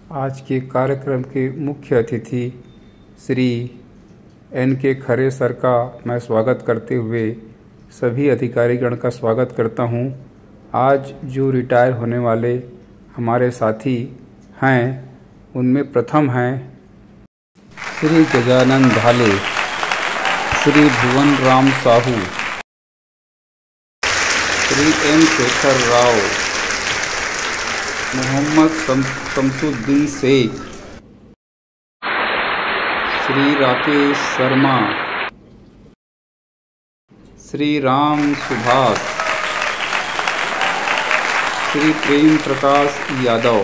आज के कार्यक्रम के मुख्य अतिथि श्री N.K. खरे सर का मैं स्वागत करते हुए सभी अधिकारीगण का स्वागत करता हूं। आज जो रिटायर होने वाले हमारे साथी हैं उनमें प्रथम हैं श्री गजानन भाले, श्री भुवन राम साहू, श्री M. शेखर राव, मोहम्मद शमसुद्दीन शेख, श्री राकेश शर्मा, श्री राम सुभाष, श्री प्रेम प्रकाश यादव।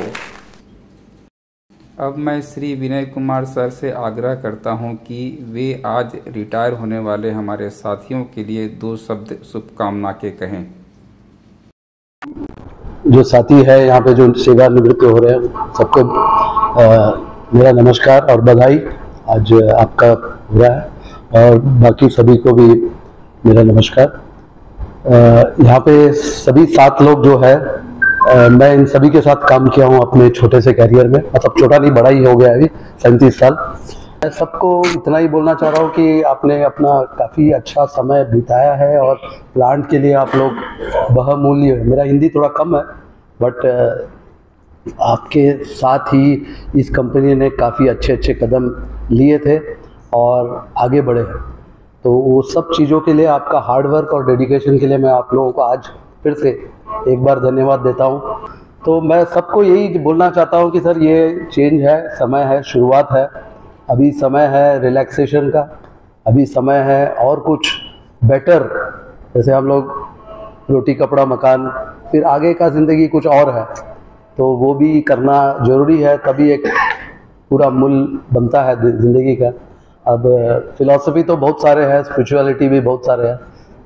अब मैं श्री विनय कुमार सर से आग्रह करता हूं कि वे आज रिटायर होने वाले हमारे साथियों के लिए 2 शब्द शुभकामना के कहें। जो साथी है यहाँ पे जो सेवानिवृत्त हो रहे हैं सबको मेरा नमस्कार और बधाई। आज आपका हो रहा है और बाकी सभी को भी मेरा नमस्कार। यहाँ पे सभी 7 लोग जो है मैं इन सभी के साथ काम किया हूँ अपने छोटे से कैरियर में, मतलब छोटा नहीं बड़ा ही हो गया अभी 37 साल। मैं सबको इतना ही बोलना चाह रहा हूँ कि आपने अपना काफ़ी अच्छा समय बिताया है और प्लांट के लिए आप लोग बहुमूल्य, मेरा हिंदी थोड़ा कम है बट आपके साथ ही इस कंपनी ने काफ़ी अच्छे कदम लिए थे और आगे बढ़े हैं। तो वो सब चीज़ों के लिए आपका हार्डवर्क और डेडिकेशन के लिए मैं आप लोगों को आज फिर से एक बार धन्यवाद देता हूँ। तो मैं सबको यही बोलना चाहता हूँ कि सर ये चेंज है, समय है, शुरुआत है, अभी समय है रिलैक्सेशन का, अभी समय है और कुछ बेटर, जैसे हम लोग रोटी कपड़ा मकान, फिर आगे का ज़िंदगी कुछ और है तो वो भी करना ज़रूरी है, तभी एक पूरा मूल बनता है ज़िंदगी का। अब फिलॉसफी तो बहुत सारे हैं, स्पिरिचुअलिटी भी बहुत सारे हैं,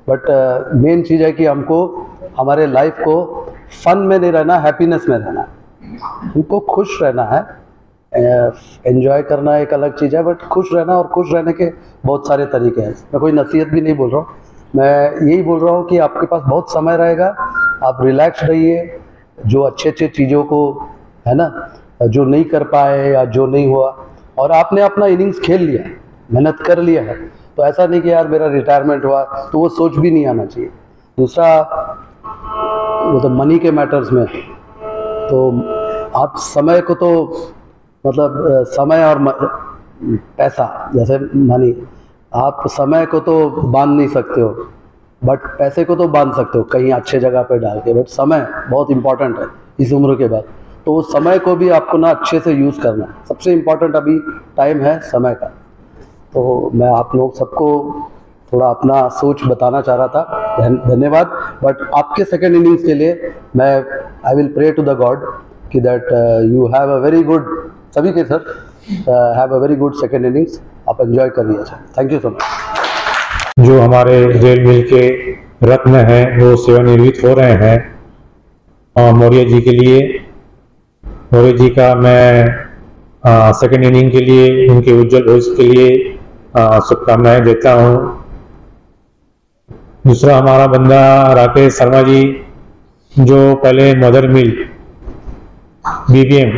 बट मेन चीज़ है कि हमको हमारे लाइफ को फन में नहीं रहना, हैप्पीनेस में रहना है, हमको खुश रहना है। एंजॉय करना एक अलग चीज़ है बट खुश रहना, और खुश रहने के बहुत सारे तरीके हैं। मैं कोई नसीहत भी नहीं बोल रहा हूँ, मैं यही बोल रहा हूँ कि आपके पास बहुत समय रहेगा, आप रिलैक्स रहिए। जो अच्छे चीज़ों को है ना, जो नहीं कर पाए या जो नहीं हुआ और आपने अपना इनिंग्स खेल लिया, मेहनत कर लिया है, तो ऐसा नहीं कि यार मेरा रिटायरमेंट हुआ, तो वो सोच भी नहीं आना चाहिए। दूसरा वो तो मनी के मैटर्स में, तो आप समय को तो मतलब समय और पैसा, जैसे मनी, आप समय को तो बांध नहीं सकते हो बट पैसे को तो बांध सकते हो कहीं अच्छे जगह पे डाल के, बट समय बहुत इम्पोर्टेंट है इस उम्र के बाद। तो वो समय को भी आपको ना अच्छे से यूज़ करना, सबसे इम्पोर्टेंट अभी टाइम है समय का। तो मैं आप लोग सबको थोड़ा अपना सोच बताना चाह रहा था, धन्यवाद। बट आपके सेकेंड इनिंग्स के लिए मैं I will pray to the God कि that you have a very good, सभी के sir have a very good second innings, आप एंजॉय करिए sir. Thank you so much. जो हमारे रेल मिल के रत्न हैं वो सेवानिवृत्त हो रहे हैं, मौर्य जी के लिए, मौर्य जी का मैं सेकेंड इनिंग के लिए, उनके उज्जवल भविष्य के लिए शुभकामनाएं देता हूं। दूसरा हमारा बंदा राकेश शर्मा जी, जो पहले मदर मिल BBM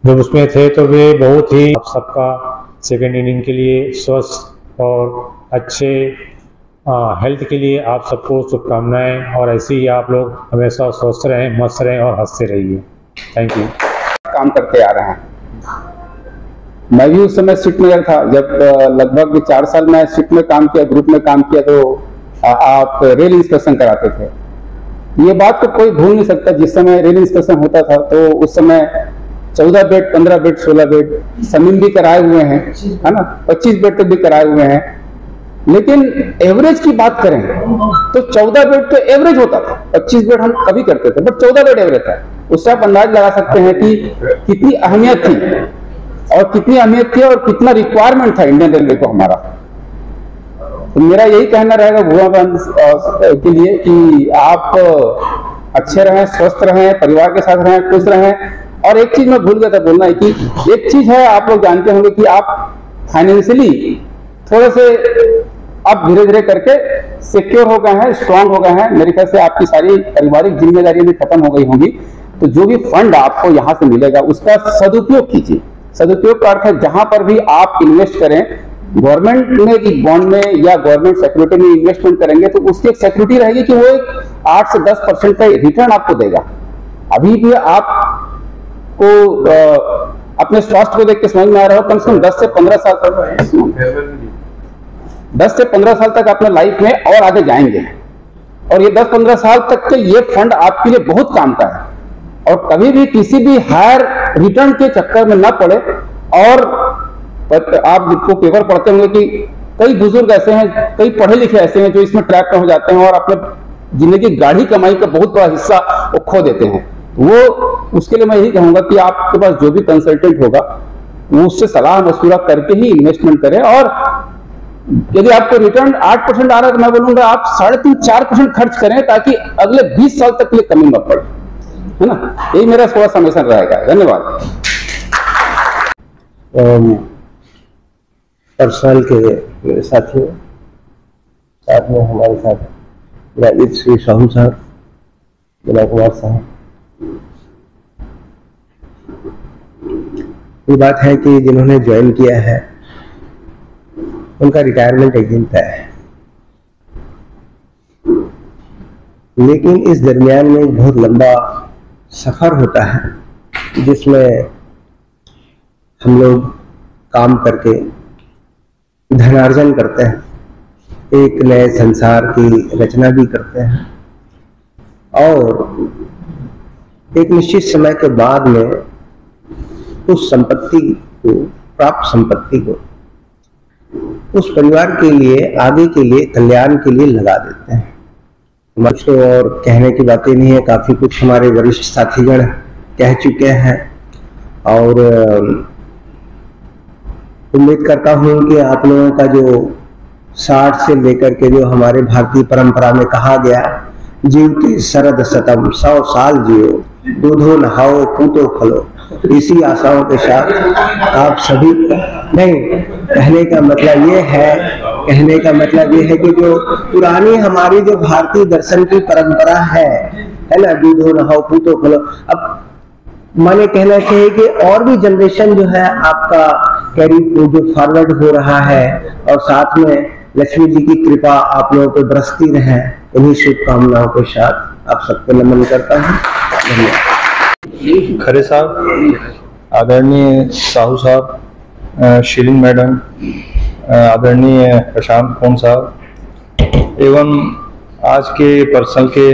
जब उसमें थे तो वे बहुत ही आप सबका सेकेंड इनिंग के लिए स्वस्थ और अच्छे हेल्थ के लिए आप सबको शुभकामनाएं, और ऐसे ही आप लोग हमेशा स्वस्थ रहें, मस्त रहें और हंसते रहिए। Thank you. काम करते आ रहे हैं। मैं भी उस समय शिफ्ट में था, जब लगभग 4 साल मैं शिफ्ट में काम किया, ग्रुप में काम किया, तो आप रेल इंस्पेक्शन कराते थे। ये बात तो कोई भूल नहीं सकता, जिस समय रेल इंस्पेक्शन होता था तो उस समय 14 बेड, 15 बेड, 16 बेड समीम भी कराए हुए हैं, है ना, 25 बेड तक भी कराए हुए हैं। लेकिन एवरेज की बात करें तो 14 बेड तो एवरेज होता था, 25 बेड हम कभी करते थे, बट 14 बेड एवरेज था। उससे आप अंदाज लगा सकते हैं कि कितनी अहमियत थी और कितना रिक्वायरमेंट था इंडियन रेलवे को हमारा। तो मेरा यही कहना रहेगा भुवन के लिए कि आप अच्छे रहें, स्वस्थ रहें, परिवार के साथ रहें, खुश रहें। और एक चीज मैं भूल गया था बोलना है कि एक चीज है, आप लोग जानते होंगे कि आप फाइनेंशियली थोड़े से आप धीरे धीरे करके सिक्योर हो गए हैं, स्ट्रांग हो गए हैं। मेरे ख्याल से आपकी सारी पारिवारिक जिम्मेदारियां भी खत्म हो गई होंगी, तो जो भी फंड आपको यहाँ से मिलेगा उसका सदुपयोग कीजिए। सदुपयोग का अर्थ है जहां पर भी आप इन्वेस्ट करें, गवर्नमेंट में की बॉन्ड में या गवर्नमेंट सिक्योरिटी में इन्वेस्टमेंट करेंगे तो उसकी एक सिक्योरिटी रहेगी कि वो एक 8 से 10% का रिटर्न आपको देगा। अभी भी आपको अपने स्वास्थ्य को देख के समझ में आ रहा हो, कम से कम 10 से 15 साल तक 10 से 15 साल तक अपने लाइफ में और आगे जाएंगे, और ये 10-15 साल तक के ये फंड आपके लिए बहुत काम का है। और कभी भी किसी भी हायर रिटर्न के चक्कर में ना पड़े। और आप जिसको पेपर पढ़ते होंगे कि कई बुजुर्ग ऐसे हैं, कई पढ़े लिखे ऐसे हैं जो इसमें ट्रैप में हो जाते हैं और अपने जिंदगी गाढ़ी कमाई का बहुत बड़ा हिस्सा वो खो देते हैं। वो उसके लिए मैं यही कहूंगा कि आपके पास जो भी कंसल्टेंट होगा वो उससे सलाह मशवरा करके ही इन्वेस्टमेंट करें। और यदि आपको रिटर्न 8% आ रहा है तो मैं बोलूंगा आप 3.5-4% खर्च करें ताकि अगले 20 साल तक के लिए कमी न पड़े, है ना। यही मेरा थोड़ा समेशन रहेगा। धन्यवाद। पर्सनल के मेरे साथियों, साथ में हमारे साथ राजीव श्री साहू साहब, विनय कुमार साहब। ये बात है कि जिन्होंने ज्वाइन किया है उनका रिटायरमेंट एक दिन तय है, लेकिन इस दरमियान में एक बहुत लंबा सफर होता है जिसमें हम लोग काम करके धनार्जन करते हैं, एक नए संसार की रचना भी करते हैं, और एक निश्चित समय के बाद में उस संपत्ति को, प्राप्त संपत्ति को उस परिवार के लिए, आगे के लिए, कल्याण के लिए लगा देते हैं। कुछ तो और कहने की बातें नहीं है, काफी कुछ हमारे वरिष्ठ साथीगण कह चुके हैं, और उम्मीद करता हूं कि आप लोगों का जो 60 से लेकर के जो हमारे भारतीय परंपरा में कहा गया, जीवती शरद शतम, 100 साल जियो, दूधो नहाओ पूतो फलो, इसी आशाओं के साथ आप सभी, नहीं कहने का मतलब ये है कि जो पुरानी हमारी जो भारतीय दर्शन की परंपरा है ना, दूधो नहाओ पूतो फलो, अब माने कहना चाहिए कि और भी जनरेशन जो है आपका कैरी जो फॉरवर्ड हो रहा है, और साथ में लक्ष्मी जी की कृपा आप लोगों पर बरसती रहे, इन्हीं शुभकामनाओं के साथ आप सबको नमन करता हूँ। धन्यवाद। खरे साहब, आदरणीय साहू साहब, शीलिंग मैडम, आदरणीय प्रशांत कौन साहब, एवं आज के पर्सनल के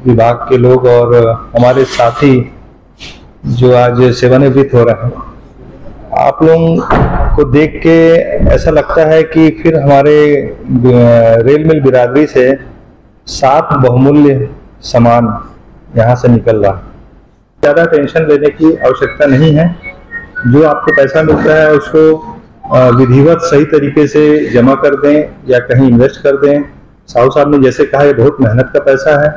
विभाग के लोग और हमारे साथी जो आज सेवानिवृत्त हो रहे हैं, आप लोगों को देख के ऐसा लगता है कि फिर हमारे रेल मिल बिरादरी से 7 बहुमूल्य सामान यहाँ से निकल रहा। ज़्यादा टेंशन लेने की आवश्यकता नहीं है। जो आपको पैसा मिलता है उसको विधिवत सही तरीके से जमा कर दें या कहीं इन्वेस्ट कर दें। साहू साहब ने जैसे कहा, ये बहुत मेहनत का पैसा है,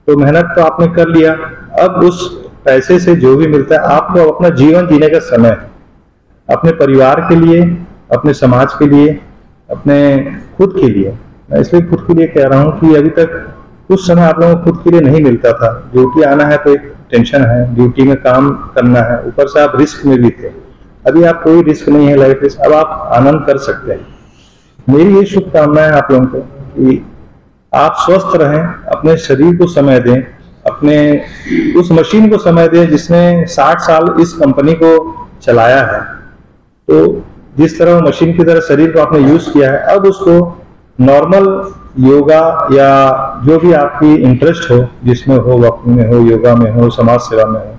तो मेहनत तो आपने कर लिया, अब उस पैसे से जो भी मिलता है आपको अपना जीवन जीने का समय, अपने परिवार के लिए, अपने समाज के लिए, अपने खुद के लिए, मैं इसलिए खुद के लिए कह रहा हूँ कि अभी तक कुछ समय आप लोगों को खुद के लिए नहीं मिलता था। ड्यूटी आना है तो एक टेंशन है, ड्यूटी में काम करना है, ऊपर से आप रिस्क में भी थे। अभी आप कोई रिस्क नहीं है, लाइफ रिस्क, अब आप आनंद कर सकते हैं। मेरी ये शुभकामनाएं आप लोगों को कि आप स्वस्थ रहें, अपने शरीर को समय दें, अपने उस मशीन को समय दें जिसने 60 साल इस कंपनी को चलाया है। तो जिस तरह वो मशीन की तरह शरीर को आपने यूज किया है, अब उसको नॉर्मल योगा या जो भी आपकी इंटरेस्ट हो, जिसमें हो, वॉकिंग में हो, योगा में हो, समाज सेवा में हो,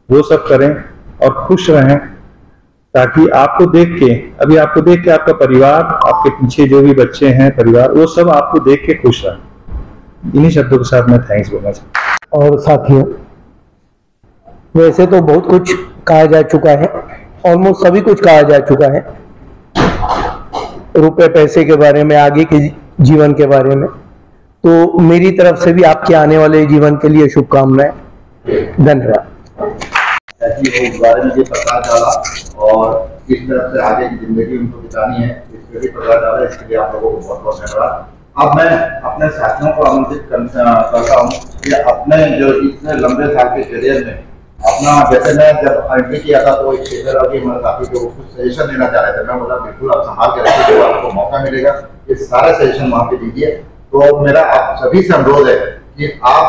वो सब करें और खुश रहें, ताकि आपको देख के, अभी आपको देख के आपका परिवार, आपके पीछे जो भी बच्चे हैं परिवार, वो सब आपको देख के खुश रहे। इन्हीं शब्दों के साथ मैं थैंक्स बोलना चाहता हूँ। और साथियों, वैसे तो बहुत कुछ कहा जा चुका है, ऑलमोस्ट सभी कुछ कहा जा चुका है, रुपए पैसे के बारे में, आगे के जीवन के बारे में। तो मेरी तरफ से भी आपके आने वाले जीवन के लिए शुभकामनाएं। धन्यवाद। बारे में जो प्रकाश डाला और किस तरह से आगे की जिंदगी उनको बितानी है, इस पर भी प्रकाश डाला, इसके लिए आप लोगों को बहुत बहुत धन्यवाद। अब मैं अपने साथियों को आमंत्रित करता हूँ कि अपने जो इतने लंबे साल के करियर में अपना, जैसे मैं जब एंट्री किया था तो एक शेखर और मेरे साथी को कुछ सजेशन देना चाह रहे थे, मैं बोला बिल्कुल आप संभाल के रखिए, आपको मौका मिलेगा ये सारा सजेशन वहाँ पे दीजिए। तो मेरा आप सभी से अनुरोध है कि आप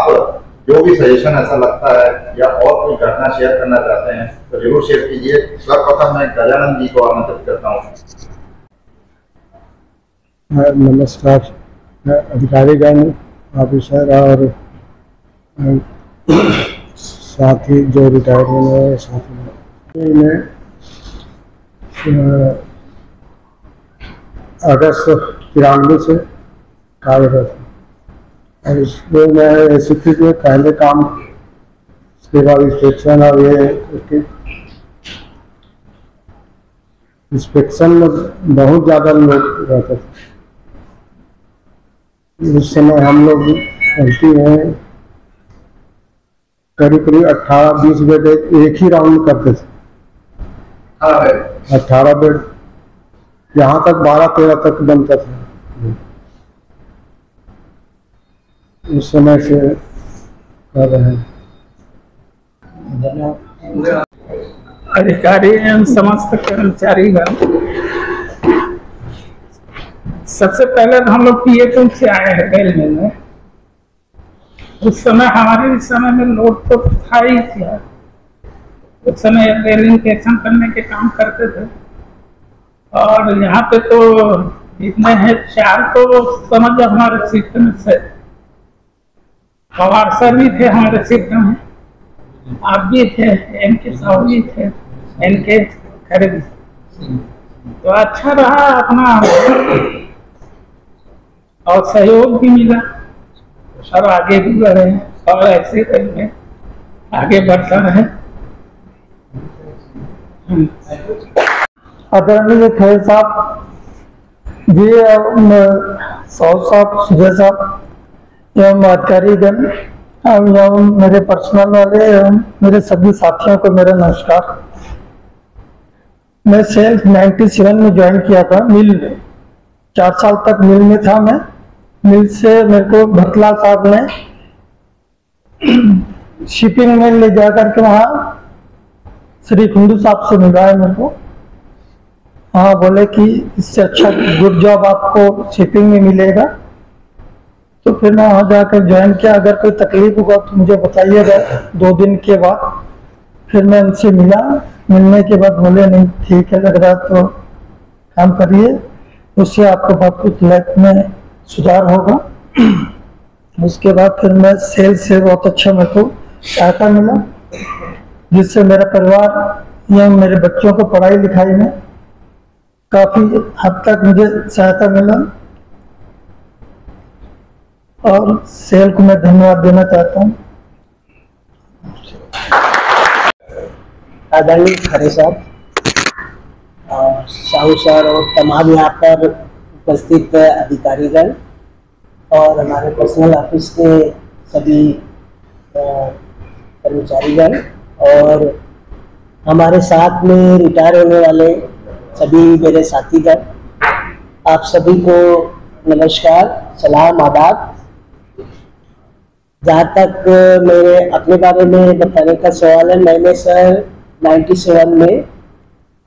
जो भी सजेशन ऐसा लगता है या और कोई घटना शेयर करना चाहते हैं तो जरूर शेयर कीजिए। सर्वप्रथम मैं गजानंद जी को आमंत्रित करता हूँ। नमस्कार अधिकारीगण, ऑफिसर और साथी जो रिटायरमेंट है साथी में अगस्त 93 से कार्यरत हूँ और इसमें मैं एसीपी में पहले काम, उसके बाद इंस्पेक्शन और ये इंस्पेक्शन में बहुत ज़्यादा लोग रहते थे। उस समय हम लोग एंट्री हैं करीब 18-20 बेड एक ही राउंड करते थे। 18 बेड, यहाँ तक 12-13 तक बनता था। उस समय से कर रहे हैं। अधिकारी एवं समस्त कर्मचारीगण, सबसे पहले तो हम लोग पीएपुर से आए हैं रेलवे में। उस समय हमारे समय में लोड तो था ही था। उस समय रेलिंग के एक्शन करने के काम करते थे और यहाँ पे तो जितने हैं 4 तो समझ हमारे शिफ्ट में से पवार सर भी थे हमारे शिफ्ट में, आप भी थे, एनके साहू भी थे, एनके खरे भी। तो अच्छा रहा अपना और सहयोग भी मिला और आगे भी बढ़े और ऐसे करके आगे बढ़ता रहे। आदरणीय खेल साहब जी, साहु साहब, सुजय साहब एवं अधिकारीगण एवं मेरे पर्सनल वाले एवं मेरे सभी साथियों को मेरा नमस्कार। मैं सेल 97 में ज्वाइन किया था मिल में। 4 साल तक मिल में था मैं। मिल से मेरे को भटलाल साहब ने शिपिंग में ले जा करके वहाँ श्री कुंडू साहब से मिलवाया मेरे को। हाँ, बोले कि इससे अच्छा गुड जॉब आपको शिपिंग में मिलेगा। तो फिर मैं वहाँ जाकर ज्वाइन किया। अगर कोई तकलीफ होगा तो मुझे बताइएगा। 2 दिन के बाद फिर मैं उनसे मिला। मिलने के बाद बोले नहीं ठीक है, लग रहा तो काम करिए, उससे आपको बहुत कुछ लाइफ में सुधार होगा। उसके बाद फिर मैं सेल से बहुत अच्छा मेरे को सहायता मिला, जिससे मेरा परिवार या मेरे बच्चों को पढ़ाई लिखाई में काफी हद तक मुझे सहायता मिला और सेल को मैं धन्यवाद देना चाहता हूँ। आदरणीय खरे साहब, साहू सर और तमाम यहाँ पर उपस्थित अधिकारीगण और हमारे पर्सनल ऑफिस के सभी कर्मचारीगण और हमारे साथ में रिटायर होने वाले सभी मेरे साथीगण, आप सभी को नमस्कार, सलाम, आदाब। जहाँ तक मेरे अपने बारे में बताने का सवाल है, मैंने सर 97 में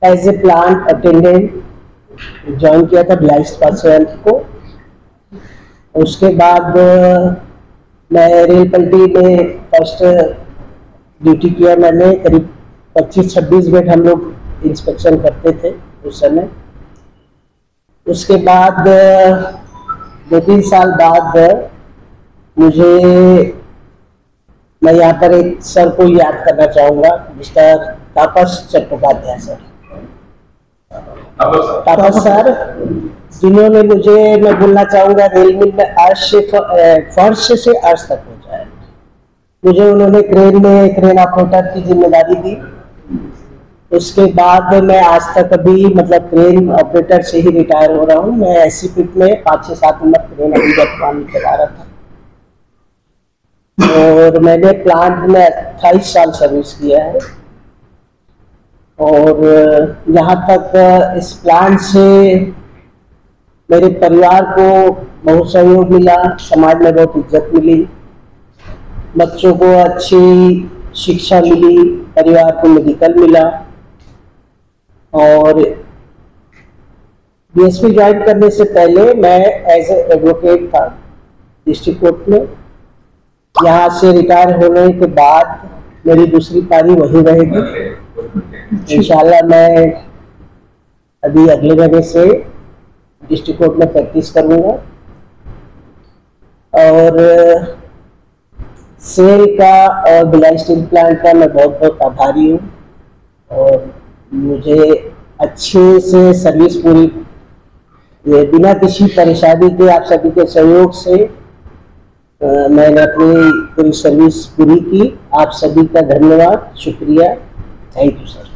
as a plant attendant join किया था 22/7 को। उसके बाद मैं रेल पलटी में फर्स्ट ड्यूटी किया मैंने। करीब 25-26 बेड हम लोग इंस्पेक्शन करते थे उस समय। उसके बाद 2-3 साल बाद मैं यहाँ पर एक सर को याद करना चाहूँगा, मिस्टर तापस चट्टोपाध्याय सर। तापस सर, जिन्होंने मुझे, मैं बोलना चाहूँगा, रेल मिल में फर्श से अर्श तक पहुँचाया। मुझे उन्होंने क्रेन ऑपरेटर की जिम्मेदारी दी। उसके बाद मैं आज तक अभी मतलब क्रेन ऑपरेटर से ही रिटायर हो रहा हूँ। मैं ऐसी पिट में 5-7 नंबर क्रेन अभी वर्तमान में चला रहा था और मैंने प्लांट में 28 साल सर्विस किया है। और यहाँ तक इस प्लांट से मेरे परिवार को बहुत सहयोग मिला, समाज में बहुत इज्जत मिली, बच्चों को अच्छी शिक्षा मिली, परिवार को मेडिकल मिला। और बीएसपी ज्वाइन करने से पहले मैं एज ए एडवोकेट था डिस्ट्रिक्ट कोर्ट में। यहाँ से रिटायर होने के बाद मेरी दूसरी पारी वही रहेगी। इंशाल्लाह मैं अभी अगले महीने से डिस्ट्रिक्ट कोर्ट में प्रैक्टिस करूँगा। और सेल का और भिलाई स्टील प्लांट का मैं बहुत बहुत आभारी हूँ। और मुझे अच्छे से सर्विस पूरी बिना किसी परेशानी के आप सभी के सहयोग से मैंने अपनी पूरी सर्विस पूरी की। आप सभी का धन्यवाद, शुक्रिया, थैंक यू सर।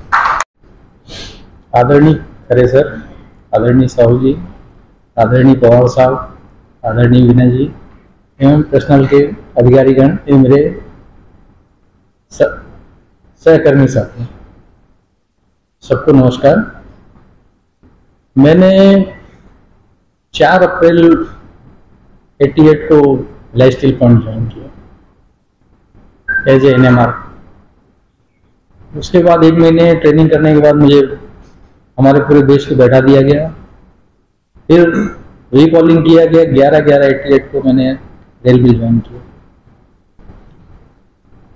आदरणीय खरे सर, आदरणीय साहू जी, आदरणीय पवार साहब, आदरणीय विनय जी एवं पर्सनल के अधिकारीगण एवं मेरे सहकर्मी साथी, सबको नमस्कार। मैंने 4 अप्रैल 88 को भिलाई स्टील प्लांट ज्वाइन किया एज ए NMR। उसके बाद 1 महीने ट्रेनिंग करने के बाद मुझे हमारे पूरे देश को बैठा दिया गया। फिर रिकॉलिंग किया गया 11/11/88 को मैंने रेल मिल ज्वाइन किया।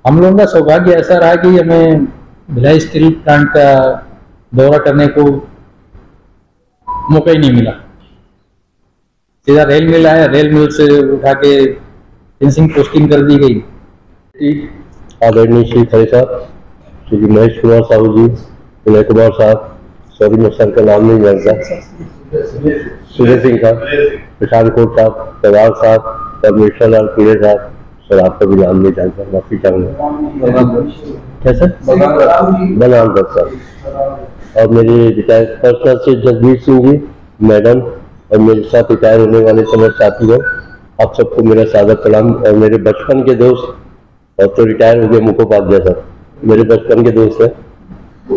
हम लोगों का सौभाग्य ऐसा रहा कि हमें भिलाई स्टील प्लांट का दौरा करने को मौका ही नहीं मिला। सीधा रेल मिल आया, रेल मिल से उठा के फिनिशिंग पोस्टिंग कर दी गई। आदरणीय श्री खरे साहब, श्री महेश कुमार साहू जी, विनय कुमार साहब, सॉरी मैं सर का नाम नहीं जानता, सुजय सिंह साहब, प्रशांत कोट साहब, पवार साहब, परमेश्वर लाल पीड़े साहब, सर आपका भी नाम नहीं जानता, माफी चाहूँगा। कैसे बनान दत्त साहब, और मेरे रिटायर पर्सनल से जगदीश सिंह जी, मैडम, और मेरे साथ रिटायर होने वाले समस्त साथीगण, आप सबको मेरा सादर सलाम। और मेरे बचपन के दोस्त, और तो रिटायर हो गए मुखोपाध्याय सर, मेरे बचपन के दोस्त हैं,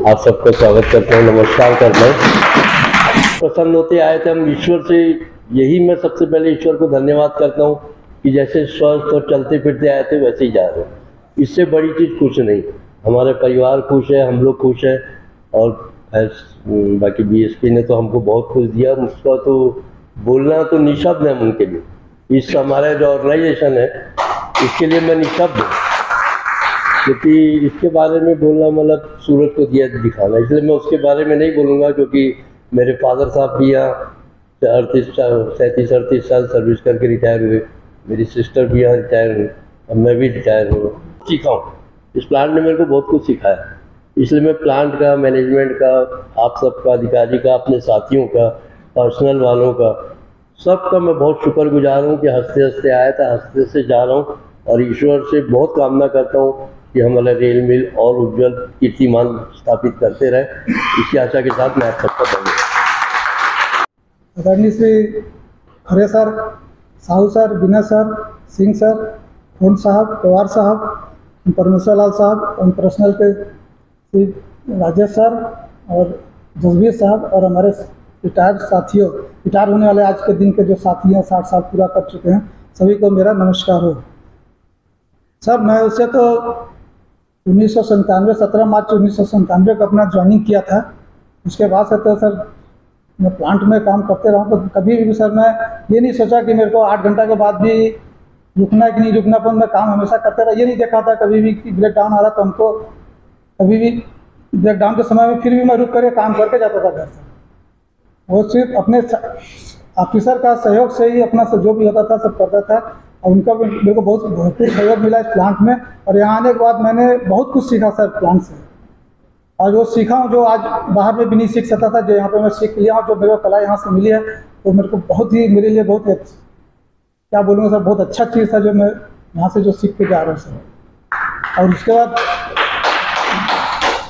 आप सबका स्वागत करता हूँ, नमस्कार करता हूँ। प्रसन्न होते आए थे हम ईश्वर से, यही मैं सबसे पहले ईश्वर को धन्यवाद करता हूँ कि जैसे स्वस्थ और चलते फिरते आए थे वैसे ही जा रहे हैं। इससे बड़ी चीज़ कुछ नहीं। हमारे परिवार खुश है, हम लोग खुश हैं, और बाकी बीएसपी ने तो हमको बहुत खुश दिया। उसका तो बोलना तो निशब्द है उनके लिए। इस हमारा जो ऑर्गेनाइजेशन है इसके लिए मैं निशब्द हूँ, क्योंकि इसके बारे में बोलना मतलब सूरज को दिया दिखाना, इसलिए मैं उसके बारे में नहीं बोलूँगा। क्योंकि मेरे फादर साहब भी यहाँ 37-38 साल सर्विस करके रिटायर हुए, मेरी सिस्टर भी यहाँ रिटायर हुई, और मैं भी रिटायर हुआ। सीखा हूँ, इस प्लांट ने मेरे को बहुत कुछ सिखाया, इसलिए मैं प्लांट का, मैनेजमेंट का, आप सबका, अधिकारी का, अपने साथियों का, पर्सनल वालों का, सबका मैं बहुत शुक्रगुजार हूँ कि हंसते हंसते आया था, हंसते से जा रहा हूँ। और ईश्वर से बहुत कामना करता हूँ कि हमारा रेल मिल और उज्जवल कीर्तिमान स्थापित करते रहे। इसी आशा के साथ मैं आप सबका धन्यवाद। आदरणीय श्री खरे सर, साहू सर, विनय सर, सिंह सर, खून साहब, पवार साहब, परमेश्वर लाल साहब, और पर्सनल के श्री राजेश सर और जसवीर साहब, और हमारे रिटायर साथियों, रिटायर होने वाले आज के दिन के जो साथी हैं, 60 साल पूरा कर चुके हैं, सभी को मेरा नमस्कार हो। सर मैं उसे तो 1997 17 मार्च 1997 को अपना ज्वाइनिंग किया था। उसके बाद से तो सर मैं प्लांट में काम करते रहा, तो कभी भी सर मैं ये नहीं सोचा कि मेरे को 8 घंटा के बाद भी रुकना है कि नहीं रुकना, पर मैं काम हमेशा करते रहा। ये नहीं देखा था कभी भी कि ब्रेक डाउन आ रहा, तो हमको कभी भी ब्रेक डाउन के समय में फिर भी मैं रुक करके काम करके जाता था घर से। वो सिर्फ अपने ऑफिसर का सहयोग से ही अपना जो भी होता था सब करता था, और उनका भी मेरे को बहुत भरपूर सहयोग मिला इस प्लांट में। और यहाँ आने के बाद मैंने बहुत कुछ सीखा सर प्लांट से, और जो सीखा हूँ जो आज बाहर में भी नहीं सीख सकता था, जो यहाँ पे मैं सीख लिया हूँ, जो मेरे को कला यहाँ से मिली है, तो मेरे को बहुत ही, मेरे लिए बहुत क्या बोलूँगा सर, बहुत अच्छा चीज़ था जो मैं यहाँ से जो सीख के जा रहा हूँ सर। और उसके बाद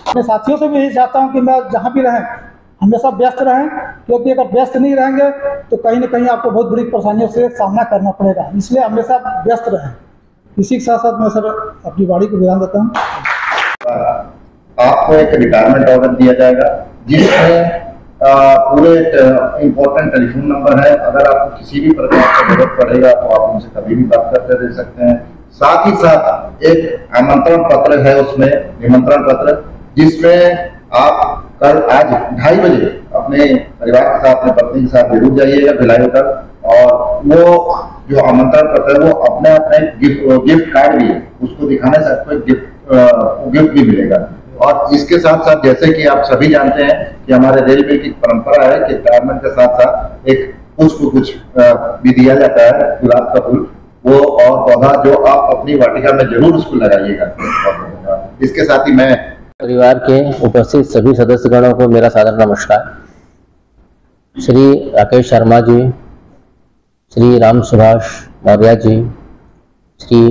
अपने साथियों से भी यही चाहता हूँ कि मैं जहाँ भी रहें हमेशा व्यस्त रहें, क्योंकि अगर व्यस्त नहीं रहेंगे तो कहीं ना कहीं आपको बहुत बड़ी परेशानियों से सामना करना पड़ेगा, इसलिए हमेशा व्यस्त रहें। इसी के साथ साथ मैं सर अपनी बाड़ी को विराम देता हूँ। आपको एक रिटायरमेंट ऑर्डर दिया जाएगा जिसमें पूरे इम्पोर्टेंट टेलीफोन नंबर है, अगर आपको किसी भी प्रकार की जरूरत पड़ेगा तो आप उनसे कभी भी बात करके दे सकते हैं। साथ ही साथ एक आमंत्रण पत्र है, उसमें निमंत्रण पत्र, जिसमें आप कल आज 2:30 बजे अपने परिवार के साथ, अपने पत्नी के साथ जरूर जाइएगा भिलाई होटल, और वो जो आमंत्रण पत्र है वो अपने अपने गिफ्ट कार्ड भी है, उसको दिखाने से आपको गिफ्ट भी मिलेगा। और इसके साथ साथ जैसे कि आप सभी जानते हैं कि हमारे रेलवे की परंपरा है कि रिटायरमेंट के साथ साथ एक कुछ भी दिया जाता है, गुलाब का फूल, वो और पौधा जो आप अपनी वाटिका में जरूर उसको लगाइएगा। इसके साथ ही मैं परिवार के उपस्थित सभी सदस्यगणों को मेरा सादर नमस्कार। श्री राकेश शर्मा जी, श्री राम सुभाष मौर्य जी, श्री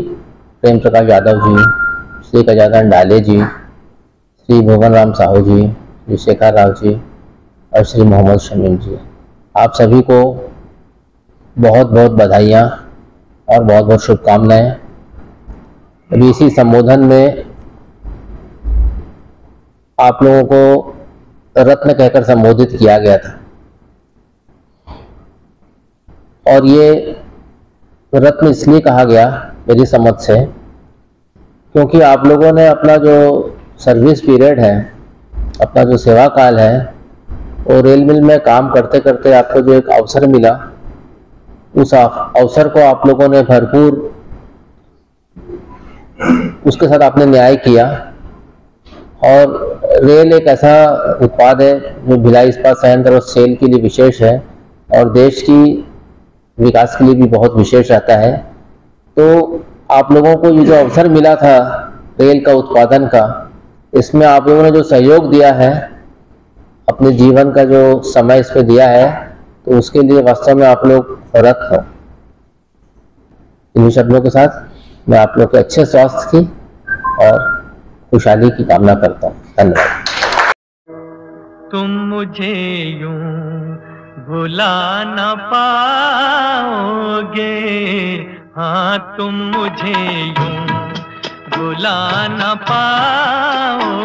प्रेम प्रकाश यादव जी, श्री गजानन डाले जी, श्री भुवन राम साहू जी, श्री शेखर राव जी और श्री मोहम्मद शमीम जी, आप सभी को बहुत बहुत बधाइयाँ और बहुत बहुत शुभकामनाएं। अभी इसी संबोधन में आप लोगों को रत्न कहकर संबोधित किया गया था, और ये रत्न इसलिए कहा गया मेरी समझ से क्योंकि आप लोगों ने अपना जो सर्विस पीरियड है, अपना जो सेवा काल है, वो रेल मिल में काम करते करते आपको जो एक अवसर मिला, उस अवसर को आप लोगों ने भरपूर उसके साथ आपने न्याय किया। और रेल एक ऐसा उत्पाद है जो भिलाई इस्पात संयंत्र और सेल के लिए विशेष है और देश की विकास के लिए भी बहुत विशेष रहता है। तो आप लोगों को ये जो अवसर मिला था रेल का उत्पादन का, इसमें आप लोगों ने जो सहयोग दिया है, अपने जीवन का जो समय इस पे दिया है, तो उसके लिए वास्तव में आप लोग रत्न हो। इन्हीं शब्दों के साथ मैं आप लोग के अच्छे स्वास्थ्य की और खुशहाली की कामना करता हूँ। धन्यवाद। तुम मुझे यूं भुला न पाओगे, हाँ तुम मुझे यूं भुला न पाओगे।